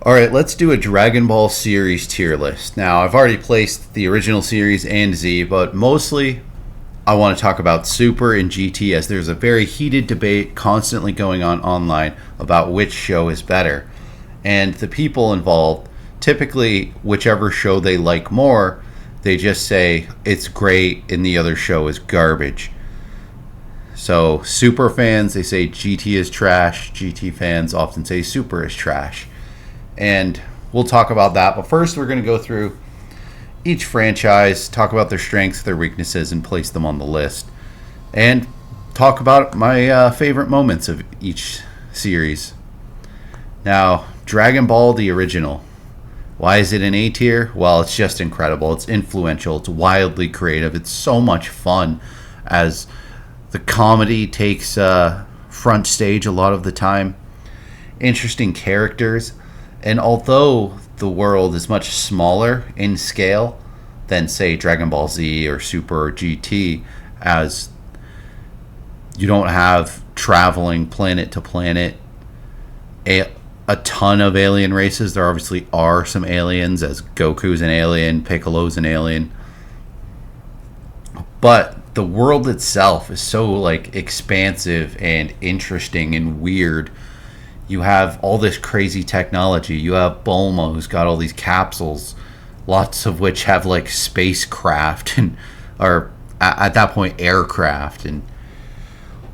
All right, let's do a Dragon Ball series tier list. Now, I've already placed the original series and Z, but mostly I want to talk about Super and GT as there's a very heated debate constantly going on online about which show is better. And the people involved, typically, whichever show they like more, they just say it's great and the other show is garbage. So, Super fans, they say GT is trash. GT fans often say Super is trash. And we'll talk about that. But first, we're going to go through each franchise, talk about their strengths, their weaknesses, and place them on the list. And talk about my favorite moments of each series. Now, Dragon Ball, the original. Why is it an A tier? Well, it's just incredible. It's influential. It's wildly creative. It's so much fun as the comedy takes front stage a lot of the time. Interesting characters. And although the world is much smaller in scale than, say, Dragon Ball Z or Super or GT, as you don't have traveling planet to planet, a ton of alien races. There obviously are some aliens, as Goku's an alien, Piccolo's an alien. But the world itself is so, like, expansive and interesting and weird. You have all this crazy technology. You have Bulma, who's got all these capsules, lots of which have like spacecraft and or at that point aircraft and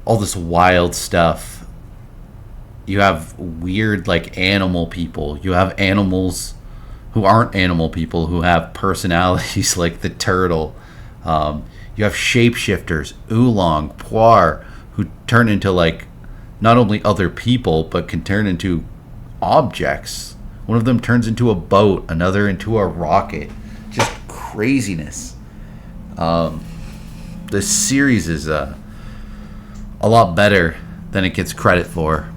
all this wild stuff. You have weird like animal people. You have animals who aren't animal people who have personalities like the turtle. You have shapeshifters, Oolong, Puar, who turn into like not only other people, but can turn into objects. One of them turns into a boat, another into a rocket. Just craziness. This series is a lot better than it gets credit for.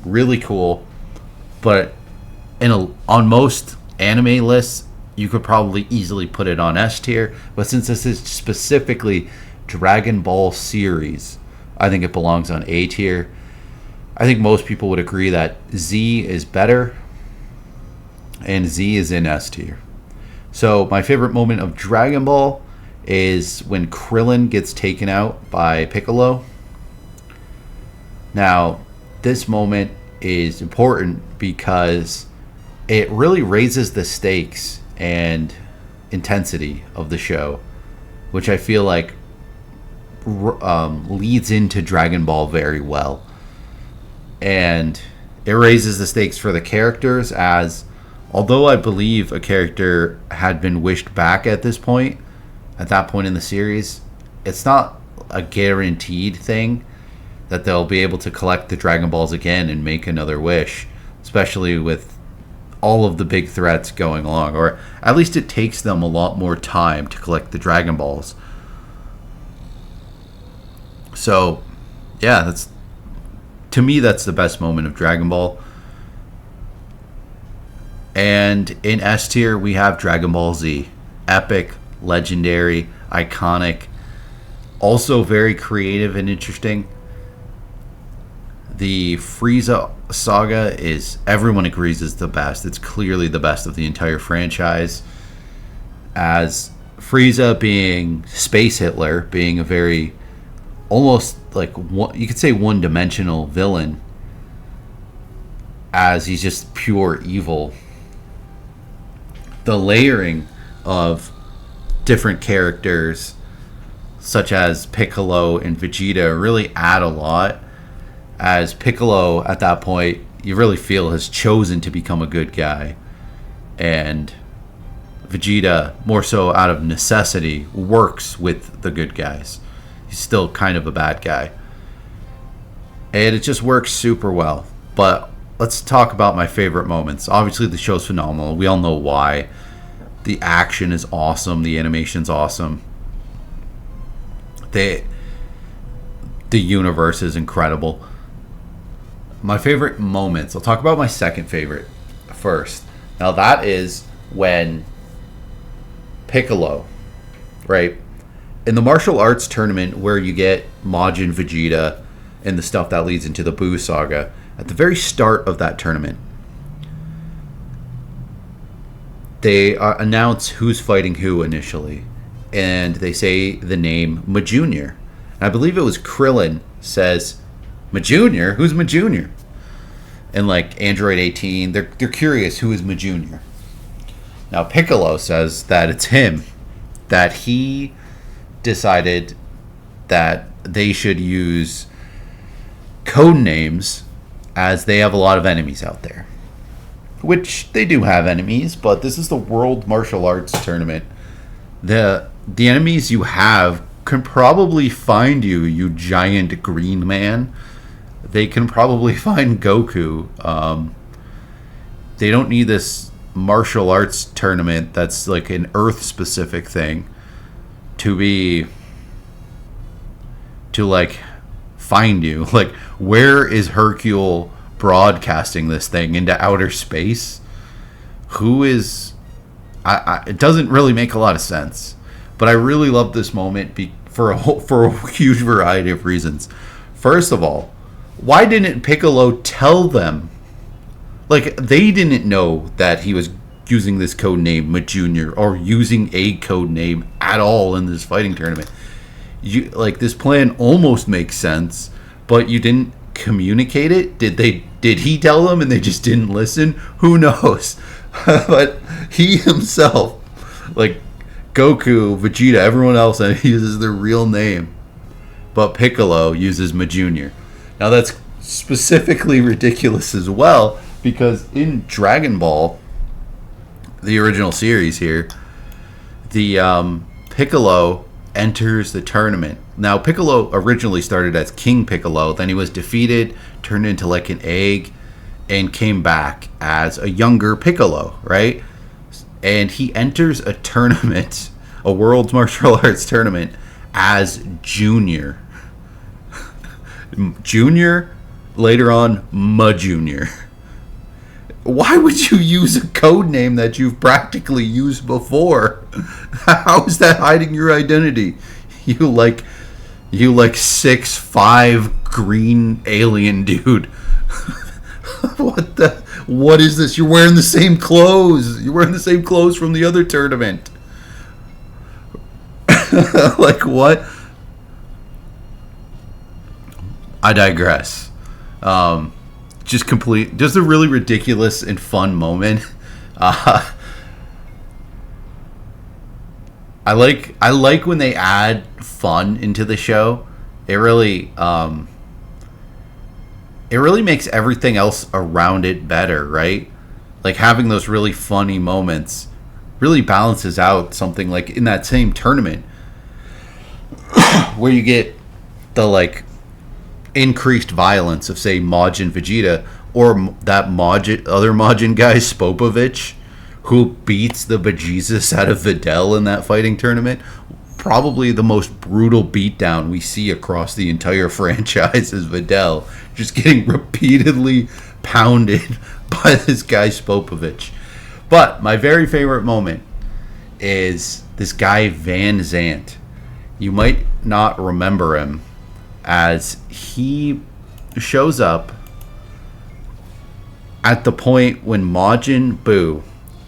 Really cool. But on most anime lists, you could probably easily put it on S tier. But since this is specifically Dragon Ball series, I think it belongs on A tier. I think most people would agree that Z is better, and Z is in S tier. So my favorite moment of Dragon Ball is when Krillin gets taken out by Piccolo. Now, this moment is important because it really raises the stakes and intensity of the show, which I feel like leads into Dragon Ball very well. And it raises the stakes for the characters, as although I believe a character had been wished back at that point in the series, it's not a guaranteed thing that they'll be able to collect the Dragon Balls again and make another wish, especially with all of the big threats going along. Or at least it takes them a lot more time to collect the Dragon Balls. So, yeah, to me, that's the best moment of Dragon Ball. And in S tier, we have Dragon Ball Z. Epic, legendary, iconic. Also very creative and interesting. The Frieza saga everyone agrees is the best. It's clearly the best of the entire franchise. As Frieza being Space Hitler, being a very almost like you could say one-dimensional villain, as he's just pure evil. The layering of different characters such as Piccolo and Vegeta really add a lot, as Piccolo at that point you really feel has chosen to become a good guy, and Vegeta more so out of necessity works with the good guys. He's still kind of a bad guy. And it just works super well. But let's talk about my favorite moments. Obviously, the show's phenomenal. We all know why. The action is awesome. The animation's awesome. The universe is incredible. My favorite moments. I'll talk about my second favorite first. Now, that is when Piccolo, right? In the martial arts tournament where you get Majin Vegeta and the stuff that leads into the Buu saga, at the very start of that tournament, they announce who's fighting who initially, and they say the name Majunior. I believe it was Krillin says, Majunior? Who's Majunior? And like Android 18, they're curious who is Majunior. Now Piccolo says that it's him, that he decided that they should use code names as they have a lot of enemies out there. Which they do have enemies, but this is the World Martial Arts Tournament. The enemies you have can probably find you, you giant green man. They can probably find Goku. They don't need this martial arts tournament that's like an Earth specific thing to like find you. Like, where is Hercule broadcasting this thing into outer space? Who is it doesn't really make a lot of sense, but I really love this moment for a huge variety of reasons. First of all, why didn't Piccolo tell them? Like, they didn't know that he was using this code name Majunior or using a code name at all in this fighting tournament. This plan almost makes sense, but you didn't communicate it. Did he tell them and they just didn't listen? Who knows? But he himself, like Goku, Vegeta, everyone else, uses their real name, but Piccolo uses Majunior. Now that's specifically ridiculous as well, because in Dragon Ball, the original series here, the Piccolo enters the tournament. Now Piccolo originally started as King Piccolo, then he was defeated, turned into like an egg, and came back as a younger Piccolo, right? And he enters a tournament, a World Martial Arts Tournament, as Junior. Junior, later on, Majunior. Why would you use a code name that you've practically used before? How is that hiding your identity? You like 6'5" green alien dude. What is this? You're wearing the same clothes. You're wearing the same clothes from the other tournament. Like, what? I digress. Just a really ridiculous and fun moment. I like when they add fun into the show. It really makes everything else around it better, right? Like, having those really funny moments really balances out something like in that same tournament where you get the like increased violence of, say, Majin Vegeta, or that other Majin guy, Spopovich, who beats the bejesus out of Videl in that fighting tournament. Probably the most brutal beatdown we see across the entire franchise is Videl just getting repeatedly pounded by this guy Spopovich. But my very favorite moment is this guy Van Zant. You might not remember him, as he shows up at the point when Majin Buu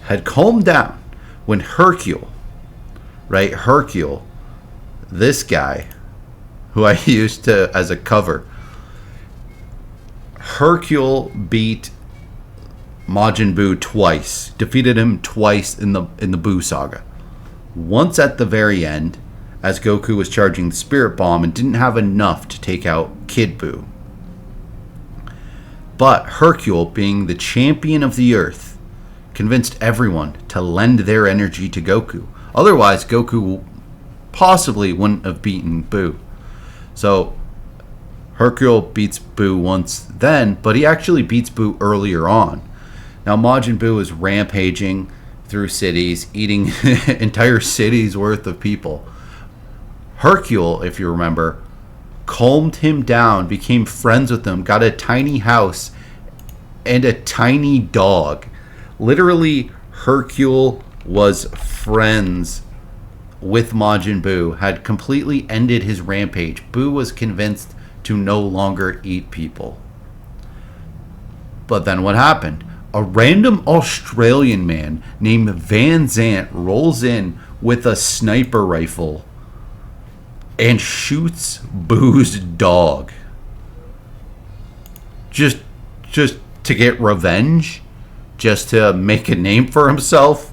had calmed down, when Hercule, this guy, who I used to as a cover, Hercule beat Majin Buu twice, defeated him twice in the Buu saga. Once at the very end, as Goku was charging the Spirit Bomb and didn't have enough to take out Kid Buu. But Hercule, being the champion of the Earth, convinced everyone to lend their energy to Goku. Otherwise, Goku possibly wouldn't have beaten Buu. So Hercule beats Buu once then, but he actually beats Buu earlier on. Now Majin Buu is rampaging through cities, eating entire cities worth of people. Hercule, if you remember, calmed him down, became friends with him, got a tiny house and a tiny dog. Literally, Hercule was friends with Majin Buu, had completely ended his rampage. Buu was convinced to no longer eat people. But then what happened? a random Australian man named Van Zant rolls in with a sniper rifle and shoots Boo's dog. Just to get revenge? Just to make a name for himself?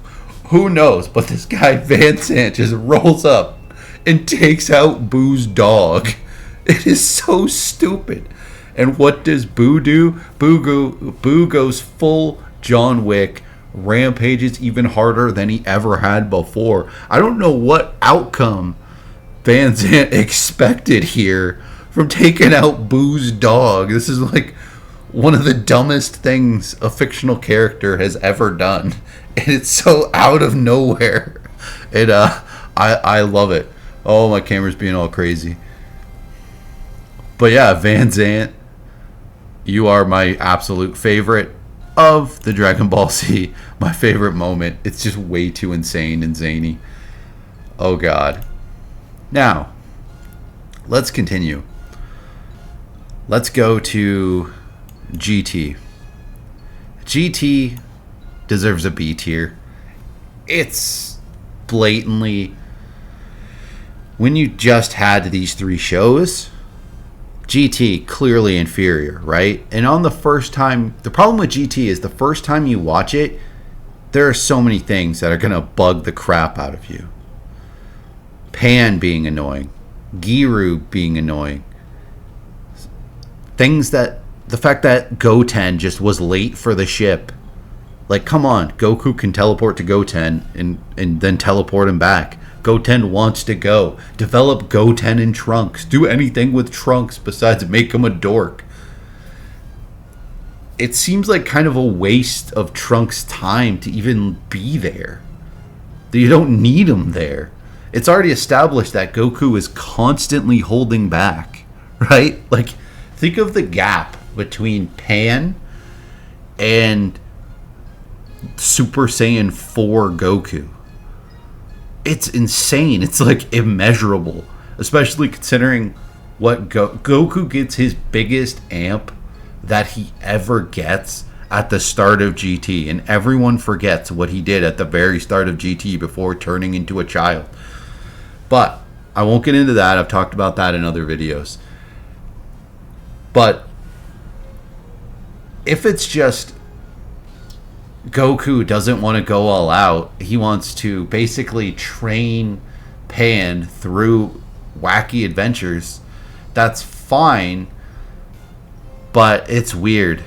Who knows? But this guy Van Zant just rolls up and takes out Boo's dog. It is so stupid. And what does Boo do? Boo goes full John Wick, rampages even harder than he ever had before. I don't know what outcome Van Zant expected here from taking out Boo's dog. This is like one of the dumbest things a fictional character has ever done. And it's so out of nowhere. I love it. Oh, my camera's being all crazy. But yeah, Van Zant, you are my absolute favorite of the Dragon Ball Z. My favorite moment. It's just way too insane and zany. Oh God. Now, let's continue. Let's go to GT. GT deserves a B tier. It's blatantly, when you just had these three shows, GT clearly inferior, right? And on the first time, the problem with GT is the first time you watch it, there are so many things that are going to bug the crap out of you. Pan being annoying, Giru being annoying, things that, the fact that Goten just was late for the ship. Like, come on, Goku can teleport to Goten and then teleport him back. Goten wants to go. Develop Goten in Trunks. Do anything with Trunks besides make him a dork. It seems like kind of a waste of Trunks' time to even be there. You don't need him there. It's already established that Goku is constantly holding back, right? Like, think of the gap between Pan and Super Saiyan 4 Goku. It's insane. It's like immeasurable, especially considering what Goku gets his biggest amp that he ever gets at the start of GT, and everyone forgets what he did at the very start of GT before turning into a child. But I won't get into that. I've talked about that in other videos. But if it's just Goku doesn't want to go all out, he wants to basically train Pan through wacky adventures, that's fine, but it's weird.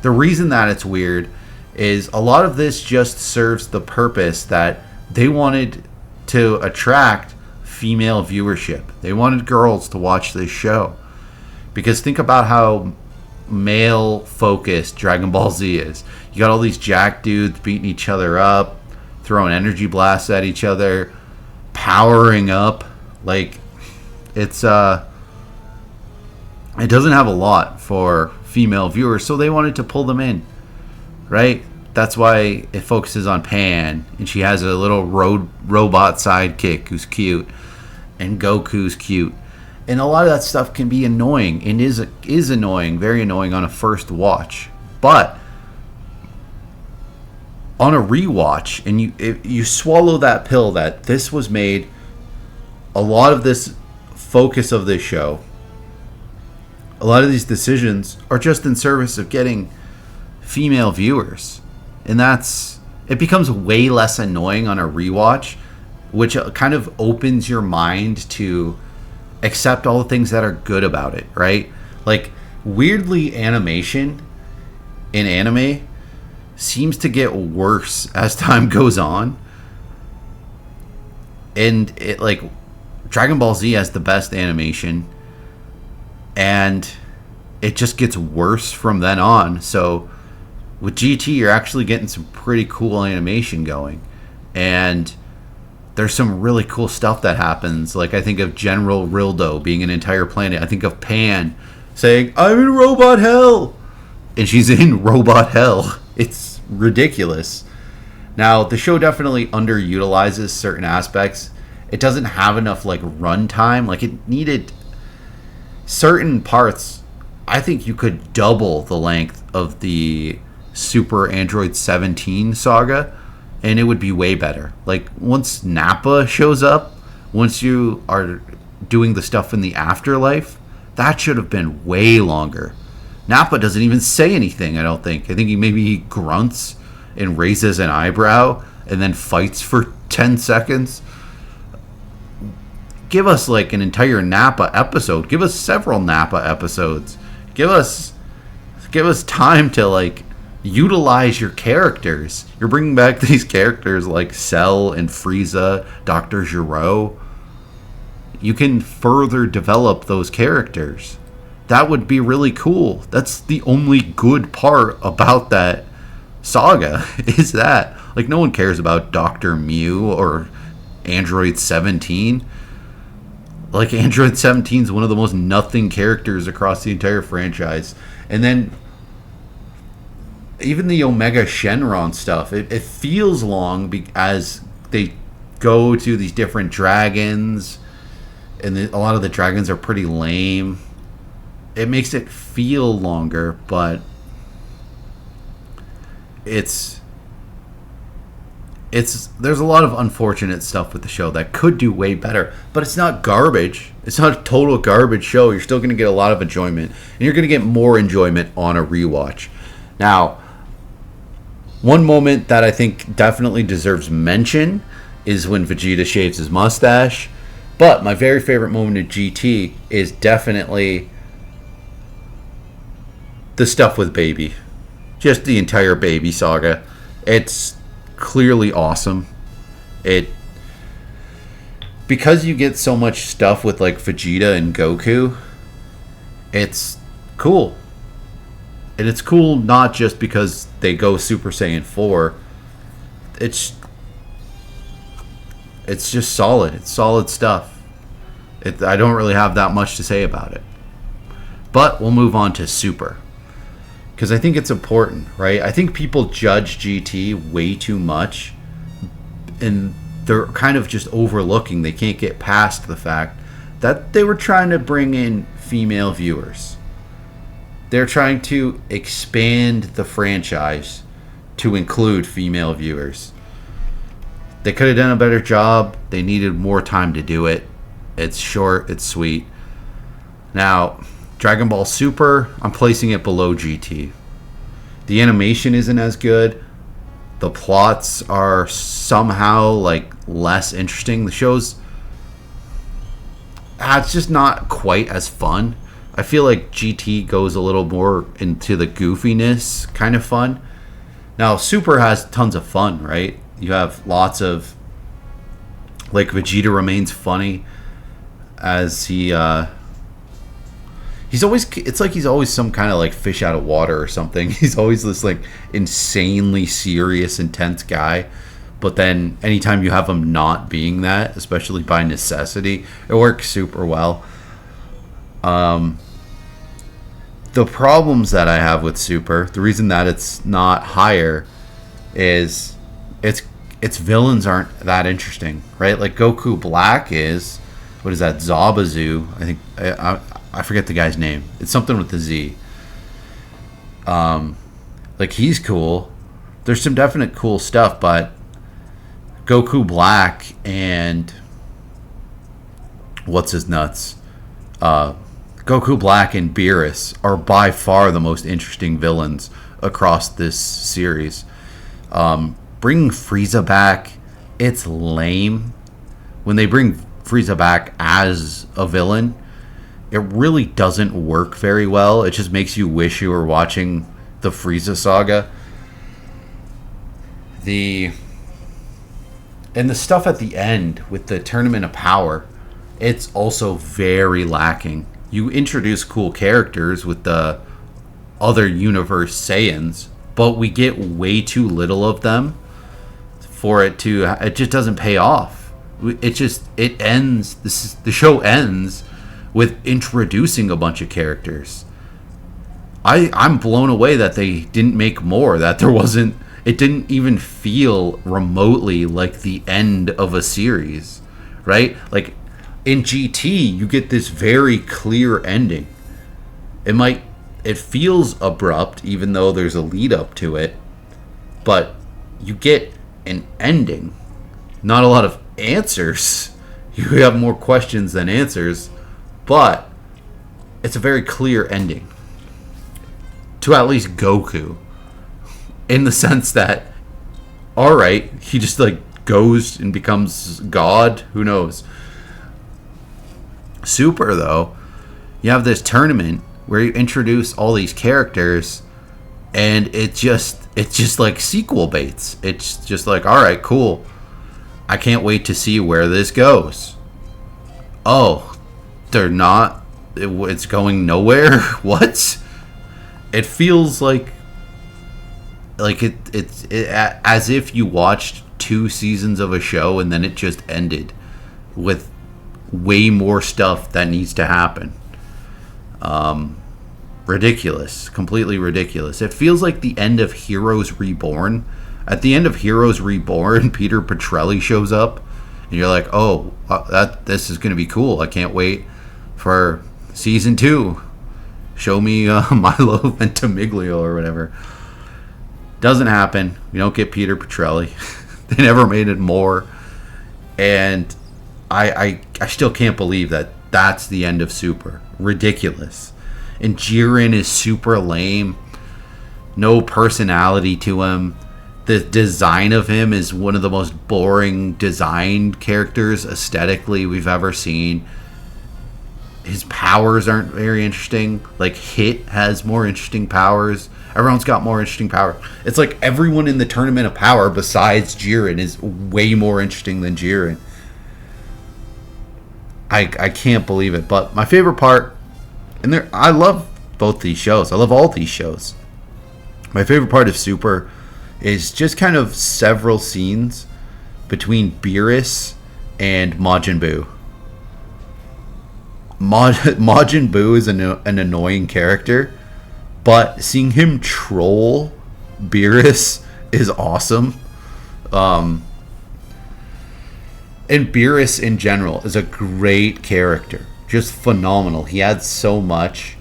The reason that it's weird is a lot of this just serves the purpose that they wanted to attract female viewership. They wanted girls to watch this show. Because think about how male focused Dragon Ball Z is. You got all these jack dudes beating each other up, throwing energy blasts at each other, powering up. Like, it's it doesn't have a lot for female viewers, so they wanted to pull them in, right? That's why it focuses on Pan, and she has a little robot sidekick who's cute, and Goku's cute. And a lot of that stuff can be annoying, and is annoying, very annoying on a first watch. But on a rewatch, and you swallow that pill that this was made, a lot of this focus of this show, a lot of these decisions are just in service of getting female viewers. And it becomes way less annoying on a rewatch, which kind of opens your mind to accept all the things that are good about it, right? Like, weirdly, animation in anime seems to get worse as time goes on. And it, like, Dragon Ball Z has the best animation, and it just gets worse from then on. So with GT, you're actually getting some pretty cool animation going, and there's some really cool stuff that happens. Like, I think of General Rildo being an entire planet. I think of Pan saying, "I'm in robot hell," and she's in robot hell. It's ridiculous. Now, the show definitely underutilizes certain aspects. It doesn't have enough, like, runtime. Like, it needed certain parts. I think you could double the length of the Super Android 17 saga, and it would be way better. Like, once Nappa shows up, once you are doing the stuff in the afterlife, that should have been way longer. Nappa doesn't even say anything, I don't think. I think he grunts and raises an eyebrow and then fights for 10 seconds. Give us like an entire Nappa episode. Give us several Nappa episodes. Give us time to like utilize your characters. You're bringing back these characters like Cell and Frieza, Dr. Gero. You can further develop those characters. That would be really cool. That's the only good part about that saga, is that. Like, no one cares about Dr. Mew or Android 17. Like, Android 17 is one of the most nothing characters across the entire franchise. And then even the Omega Shenron stuff, it feels long as they go to these different dragons, and a lot of the dragons are pretty lame. It makes it feel longer, but there's a lot of unfortunate stuff with the show that could do way better, but it's not garbage. It's not a total garbage show. You're still going to get a lot of enjoyment, and you're going to get more enjoyment on a rewatch. Now, one moment that I think definitely deserves mention is when Vegeta shaves his mustache, but my very favorite moment of GT is definitely the stuff with Baby. Just the entire Baby saga. It's clearly awesome. Because you get so much stuff with like Vegeta and Goku, it's cool. And it's cool not just because they go Super Saiyan 4. It's just solid. It's solid stuff. I don't really have that much to say about it. But we'll move on to Super, because I think it's important, right? I think people judge GT way too much, and they're kind of just overlooking. They can't get past the fact that they were trying to bring in female viewers. They're trying to expand the franchise to include female viewers. They could have done a better job. They needed more time to do it. It's short, it's sweet. Now, Dragon Ball Super, I'm placing it below GT. The animation isn't as good. The plots are somehow like less interesting. The show's it's just not quite as fun. I feel like GT goes a little more into the goofiness kind of fun. Now, Super has tons of fun, right? You have lots of, like, Vegeta remains funny as he's always, it's like he's always some kind of like fish out of water or something. He's always this like insanely serious, intense guy. But then anytime you have him not being that, especially by necessity, it works super well. The problems that I have with Super, the reason that it's not higher is its villains aren't that interesting, right? Like Goku Black is, what is that, Zabuzu? I think I forget the guy's name. It's something with the Z. Like, he's cool. There's some definite cool stuff, but Goku Black and what's his nuts? Goku Black and Beerus are by far the most interesting villains across this series. Bringing Frieza back, it's lame. When they bring Frieza back as a villain, it really doesn't work very well. It just makes you wish you were watching the Frieza saga. And the stuff at the end with the Tournament of Power, it's also very lacking. You introduce cool characters with the other universe Saiyans, but we get way too little of them for it just doesn't pay off. The show ends with introducing a bunch of characters. I'm blown away that they didn't make more, that it didn't even feel remotely like the end of a series, right? Like, in GT, you get this very clear ending. It it feels abrupt, even though there's a lead up to it, but you get an ending. Not a lot of answers. You have more questions than answers, but it's a very clear ending. To at least Goku. In the sense that, alright, he just like goes and becomes God. Who knows? Super, though, you have this tournament where you introduce all these characters, and it's just like sequel baits. It's just like, alright, cool. I can't wait to see where this goes. Oh, they're not. It's going nowhere? What? It feels like it's as if you watched 2 seasons of a show and then it just ended with way more stuff that needs to happen. Ridiculous. Completely ridiculous. It feels like the end of Heroes Reborn. At the end of Heroes Reborn, Peter Petrelli shows up, and you're like, oh, this is going to be cool. I can't wait for season 2. Show me Milo Ventimiglia or whatever. Doesn't happen. We don't get Peter Petrelli. They never made it more. And I still can't believe that that's the end of Super. Ridiculous. And Jiren is super lame. No personality to him. The design of him is one of the most boring designed characters aesthetically we've ever seen. His powers aren't very interesting. Like, Hit has more interesting powers. Everyone's got more interesting power. It's like everyone in the Tournament of Power besides Jiren is way more interesting than Jiren. I can't believe it. But my favorite part, and I love both these shows. I love all these shows. My favorite part of Super is just kind of several scenes between Beerus and Majin Buu. Majin Buu is an annoying character, but seeing him troll Beerus is awesome. And Beerus in general is a great character. Just phenomenal. He adds so much.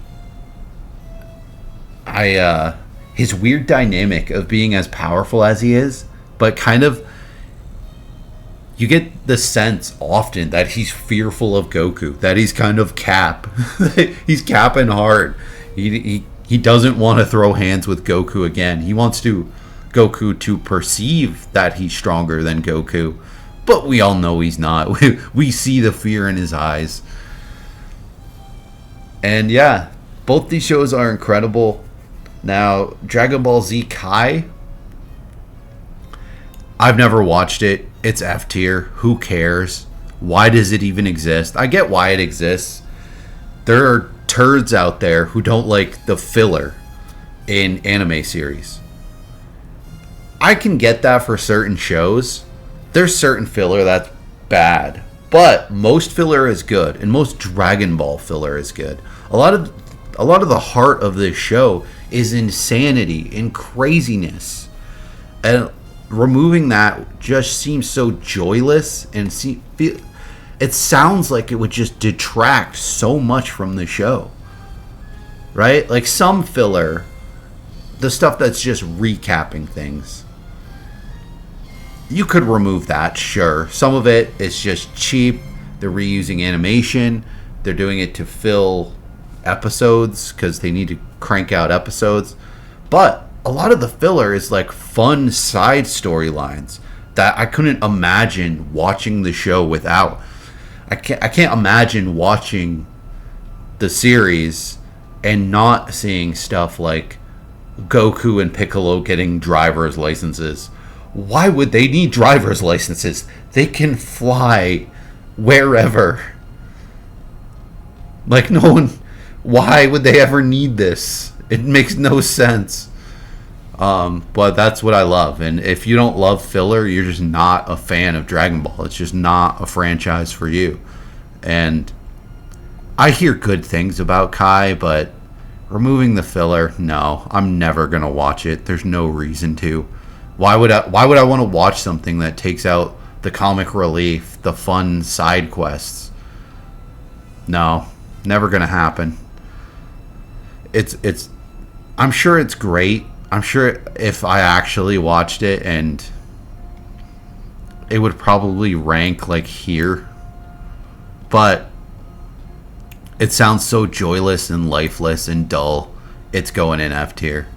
His weird dynamic of being as powerful as he is, but kind of, you get the sense often that he's fearful of Goku, that he's kind of Cap. He's capping hard. He doesn't want to throw hands with Goku again. He wants Goku to perceive that he's stronger than Goku, but we all know he's not. We see the fear in his eyes. And yeah, both these shows are incredible. Now, Dragon Ball Z Kai, I've never watched it. It's F tier. Who cares? Why does it even exist? I get why it exists. There are turds out there who don't like the filler in anime series. I can get that for certain shows. There's certain filler that's bad. But most filler is good, and most Dragon Ball filler is good. A lot of the heart of this show is insanity and craziness, and removing that just seems so joyless, and it sounds like it would just detract so much from the show, right? Like some filler, the stuff that's just recapping things, you could remove that, sure. Some of it is just cheap. They're reusing animation. They're doing it to fill episodes because they need to crank out episodes. But a lot of the filler is like fun side storylines that I couldn't imagine watching the show without. I can't imagine watching the series and not seeing stuff like Goku and Piccolo getting driver's licenses. Why would they need driver's licenses? They can fly wherever. Like, no one... Why would they ever need this? It makes no sense. But that's what I love. And if you don't love filler, you're just not a fan of Dragon Ball. It's just not a franchise for you. And I hear good things about Kai, but removing the filler, no. I'm never going to watch it. There's no reason to. Why would I want to watch something that takes out the comic relief, the fun side quests? No, never going to happen. It's I'm sure it's great. I'm sure if I actually watched it, and it would probably rank like here. But it sounds so joyless and lifeless and dull. It's going in F tier.